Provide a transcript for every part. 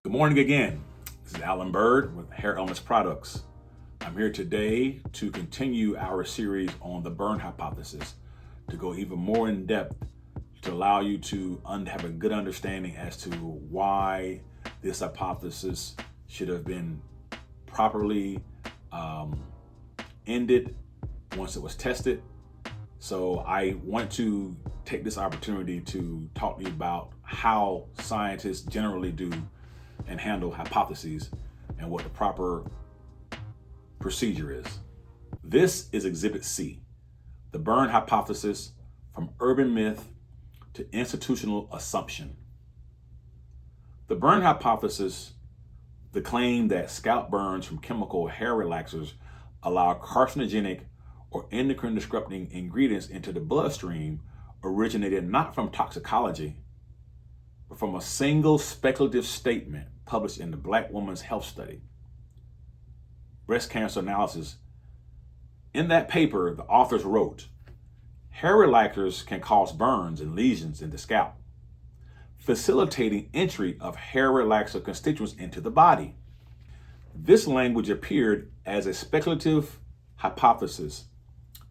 Good morning again. This is Alan Bird with Hair Elements Products. I'm here today to continue our series on the burn hypothesis, to go even more in depth to allow you to have a good understanding as to why this hypothesis should have been properly ended once it was tested. So I want to take this opportunity to talk to you about how scientists generally do and handle hypotheses and what the proper procedure is. This is Exhibit C, the burn hypothesis from urban myth to institutional assumption. The burn hypothesis, the claim that scalp burns from chemical hair relaxers allow carcinogenic or endocrine disrupting ingredients into the bloodstream, originated not from toxicology, but from a single speculative statement published in the Black Woman's Health Study, Breast Cancer Analysis. In that paper, the authors wrote, hair relaxers can cause burns and lesions in the scalp, facilitating entry of hair relaxer constituents into the body. This language appeared as a speculative hypothesis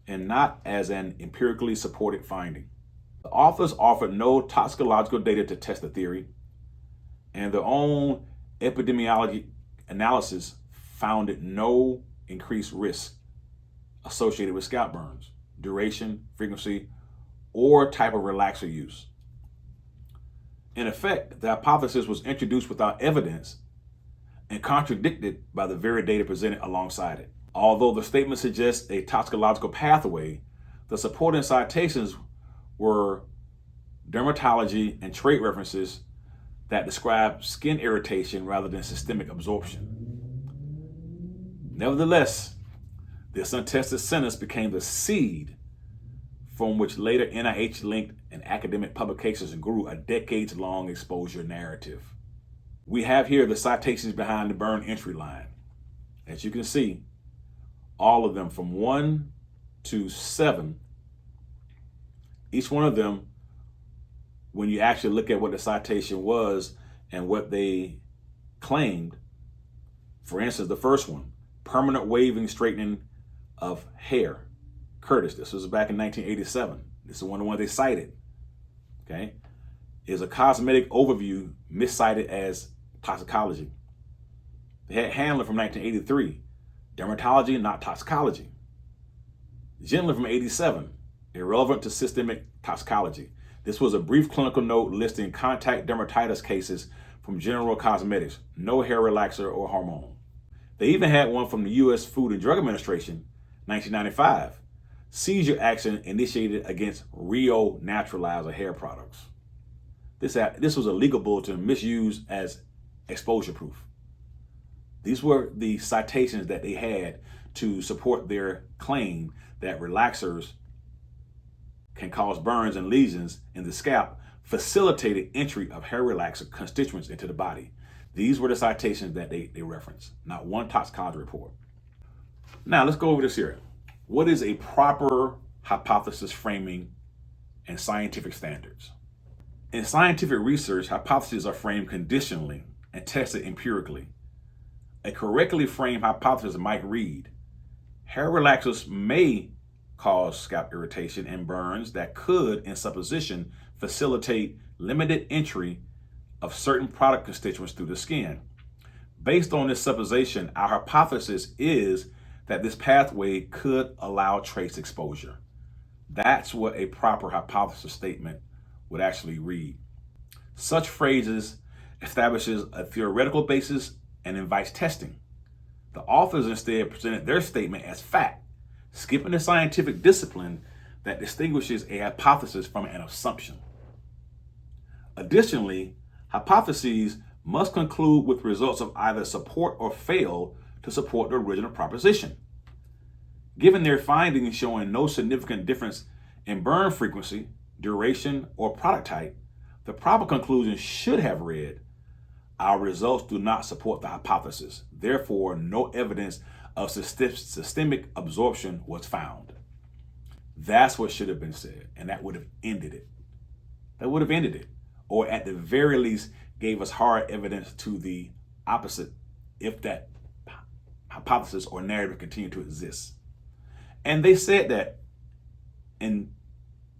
and not as an empirically supported finding. The authors offered no toxicological data to test the theory, and their own epidemiology analysis found no increased risk associated with scalp burns, duration, frequency, or type of relaxer use. In effect, the hypothesis was introduced without evidence and contradicted by the very data presented alongside it. Although the statement suggests a toxicological pathway, the supporting citations were dermatology and trade references that describe skin irritation rather than systemic absorption. Nevertheless, this untested sentence became the seed from which later NIH-linked and academic publications grew a decades-long exposure narrative. We have here the citations behind the burn entry line. As you can see, all of them from 1 to 7, each one of them, when you actually look at what the citation was and what they claimed, for instance, the first one, permanent waving straightening of hair, Curtis, this was back in 1987. This is one of the ones they cited, okay, is a cosmetic overview miscited as toxicology. They had Handler from 1983, dermatology, not toxicology. Gentler from 87, irrelevant to systemic toxicology. This was a brief clinical note listing contact dermatitis cases from general cosmetics, no hair relaxer or hormone. They even had one from the U.S. Food and Drug Administration, 1995, seizure action initiated against Rio Naturalizer hair products. This was a legal bulletin misused as exposure proof. These were the citations that they had to support their claim that relaxers can cause burns and lesions in the scalp, facilitated entry of hair relaxer constituents into the body. These were the citations that they referenced, not one toxicology report. Now let's go over this here. What is a proper hypothesis framing and scientific standards? In scientific research, hypotheses are framed conditionally and tested empirically. A correctly framed hypothesis might read, hair relaxers may cause scalp irritation and burns that could, in supposition, facilitate limited entry of certain product constituents through the skin. Based on this supposition, our hypothesis is that this pathway could allow trace exposure. That's what a proper hypothesis statement would actually read. Such phrases establishes a theoretical basis and invites testing. The authors instead presented their statement as fact, skipping the scientific discipline that distinguishes a hypothesis from an assumption. Additionally, hypotheses must conclude with results of either support or fail to support the original proposition. Given their findings showing no significant difference in burn frequency, duration, or product type, the proper conclusion should have read, our results do not support the hypothesis. Therefore, no evidence of systemic absorption was found. That's what should have been said, and that would have ended it. Or at the very least, gave us hard evidence to the opposite if that hypothesis or narrative continued to exist. And they said that in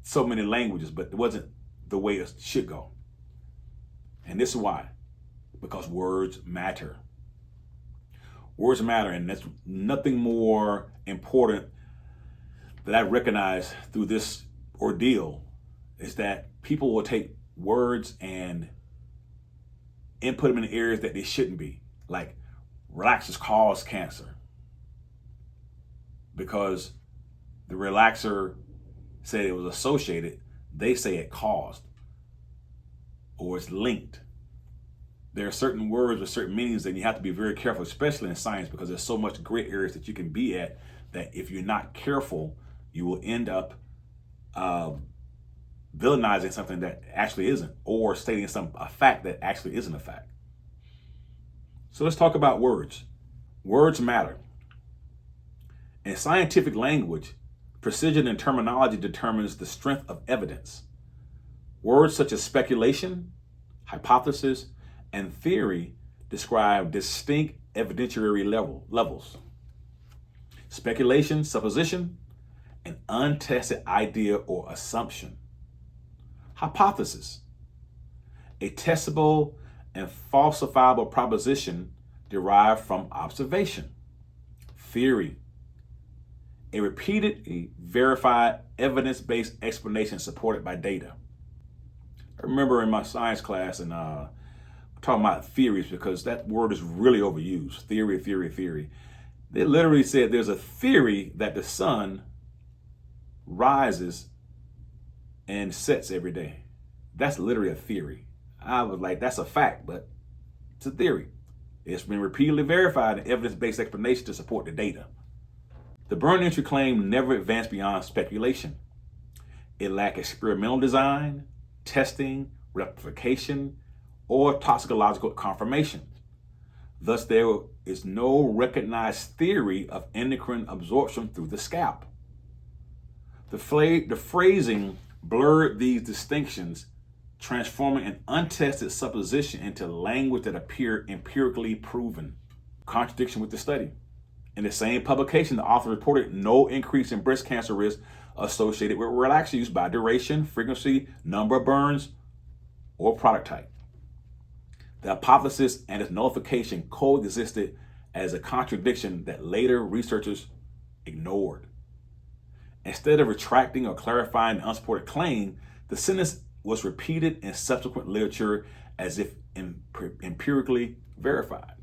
so many languages, but it wasn't the way it should go. And this is why. Because words matter. Words matter, and that's nothing more important that I recognize through this ordeal is that people will take words and input them in areas that they shouldn't be. Like, relaxers cause cancer. Because the relaxer said it was associated, they say it caused or it's linked. There are certain words with certain meanings and you have to be very careful, especially in science, because there's so much gray areas that you can be at that if you're not careful, you will end up villainizing something that actually isn't, or stating a fact that actually isn't a fact. So let's talk about words. Words matter. In scientific language, precision in terminology determines the strength of evidence. Words such as speculation, hypothesis, and theory describe distinct evidentiary levels. Speculation, supposition, an untested idea or assumption. Hypothesis, a testable and falsifiable proposition derived from observation. Theory, a repeatedly verified evidence-based explanation supported by data. I remember in my science class and talking about theories, because that word is really overused. Theory. They literally said there's a theory that the sun rises and sets every day. That's literally a theory. I was like, that's a fact, but it's a theory. It's been repeatedly verified in evidence-based explanation to support the data. The Byrne entry claim never advanced beyond speculation. It lacked experimental design, testing, replication, or toxicological confirmation. Thus, there is no recognized theory of endocrine absorption through the scalp. The phrasing blurred these distinctions, transforming an untested supposition into language that appeared empirically proven. Contradiction with the study. In the same publication, the author reported no increase in breast cancer risk associated with relaxer use by duration, frequency, number of burns, or product type. The hypothesis and its nullification coexisted as a contradiction that later researchers ignored. Instead of retracting or clarifying the unsupported claim, the sentence was repeated in subsequent literature as if empirically verified.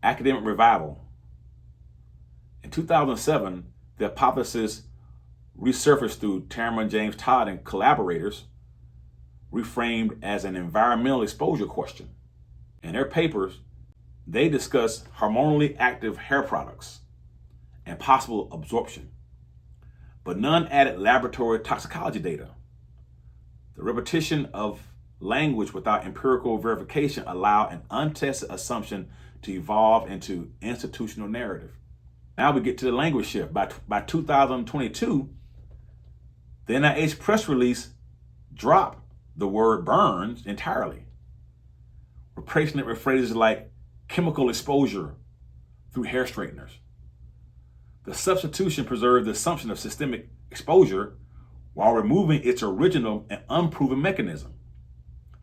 Academic revival. In 2007, the hypothesis resurfaced through Tamara James Todd and collaborators, reframed as an environmental exposure question. In their papers, they discuss hormonally active hair products and possible absorption, but none added laboratory toxicology data. The repetition of language without empirical verification allowed an untested assumption to evolve into institutional narrative. Now we get to the language shift. By 2022, the NIH press release dropped the word burns entirely, replacing it with phrases like chemical exposure through hair straighteners. The substitution preserved the assumption of systemic exposure while removing its original and unproven mechanism.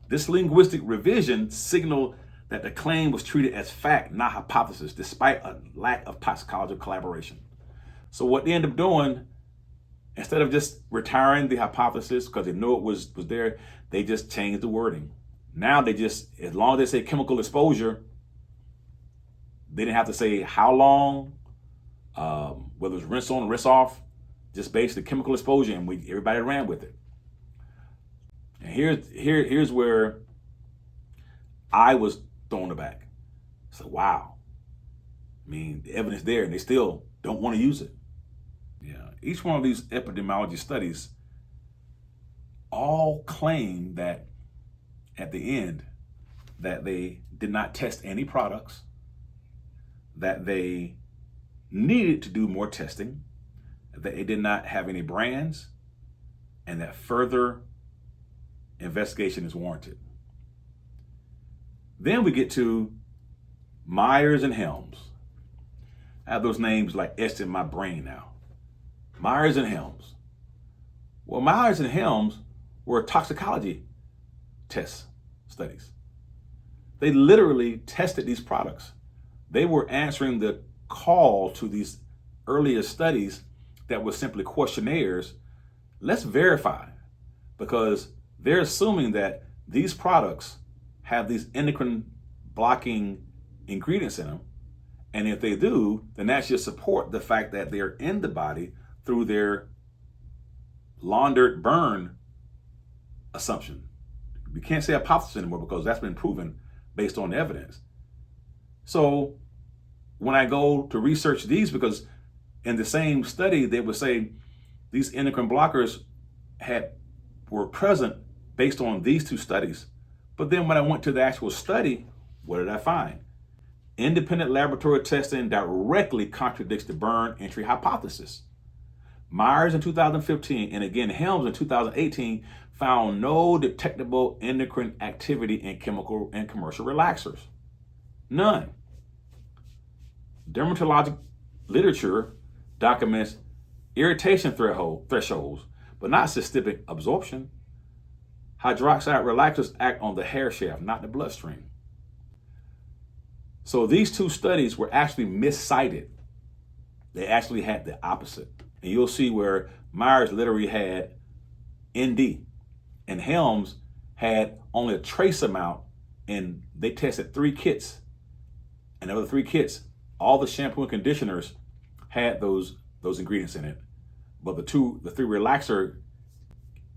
This linguistic revision signaled that the claim was treated as fact, not hypothesis, despite a lack of toxicological collaboration. So what they end up doing, instead of just retiring the hypothesis because they knew it was there, they just changed the wording. Now they just, as long as they say chemical exposure, they didn't have to say how long, whether it's rinse on or rinse off, just basically chemical exposure, and everybody ran with it. And here's where I was thrown aback. So wow, I mean, the evidence there, and they still don't want to use it. Yeah, each one of these epidemiology studies all claim that at the end that they did not test any products, that they needed to do more testing, that they did not have any brands, and that further investigation is warranted. Then we get to Myers and Helms. I have those names like etched in my brain now. Myers and Helms. Well, Myers and Helms were toxicology test studies. They literally tested these products. They were answering the call to these earlier studies that were simply questionnaires. Let's verify, because they're assuming that these products have these endocrine blocking ingredients in them. And if they do, then that should support the fact that they're in the body through their laundered burn assumption. We can't say hypothesis anymore because that's been proven based on evidence. So when I go to research these, because in the same study, they would say these endocrine blockers were present based on these two studies. But then when I went to the actual study, what did I find? Independent laboratory testing directly contradicts the burn entry hypothesis. Myers in 2015 and again Helms in 2018 found no detectable endocrine activity in chemical and commercial relaxers. None. Dermatologic literature documents irritation thresholds, but not systemic absorption. Hydroxide relaxers act on the hair shaft, not the bloodstream. So these two studies were actually miscited. They actually had the opposite. And you'll see where Myers literally had ND and Helms had only a trace amount, and they tested 3 kits. And of the 3 kits, all the shampoo and conditioners had those ingredients in it. But the 3 relaxer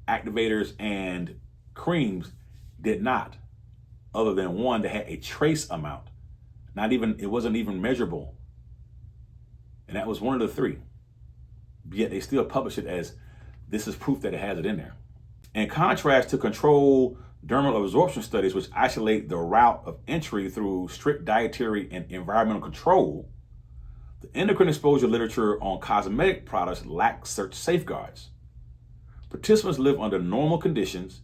activators and creams did not, other than one that had a trace amount. It wasn't even measurable. And that was one of the 3. Yet they still publish it as this is proof that it has it in there. In contrast to controlled dermal absorption studies, which isolate the route of entry through strict dietary and environmental control, the endocrine exposure literature on cosmetic products lacks such safeguards. Participants live under normal conditions,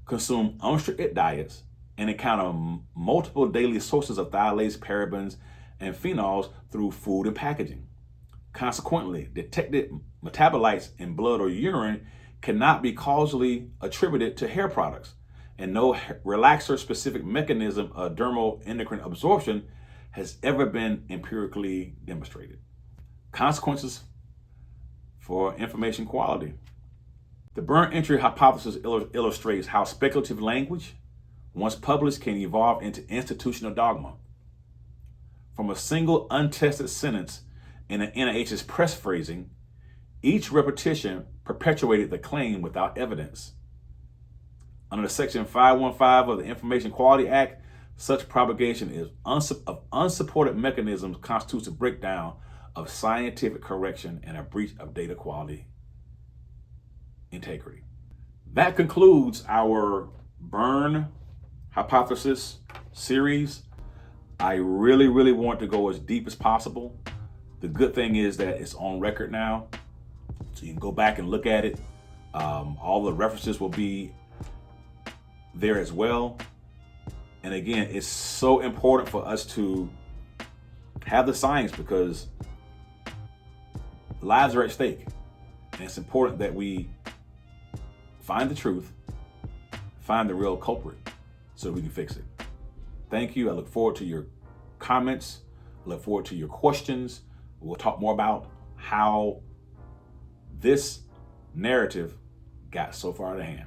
consume unrestricted diets, and encounter multiple daily sources of phthalates, parabens, and phenols through food and packaging. Consequently, detected metabolites in blood or urine cannot be causally attributed to hair products, and no relaxer-specific mechanism of dermal endocrine absorption has ever been empirically demonstrated. Consequences for information quality. The burn entry hypothesis illustrates how speculative language, once published, can evolve into institutional dogma. From a single untested sentence in an NIH's press phrasing, each repetition perpetuated the claim without evidence. Under Section 515 of the Information Quality Act, such propagation of unsupported mechanisms constitutes a breakdown of scientific correction and a breach of data quality integrity. That concludes our burn hypothesis series. I really want to go as deep as possible. The good thing is that it's on record now, so you can go back and look at it. All the references will be there as well. And again, it's so important for us to have the science because lives are at stake. And it's important that we find the truth, find the real culprit so we can fix it. Thank you. I look forward to your comments. I look forward to your questions. We'll talk more about how this narrative got so far out of hand.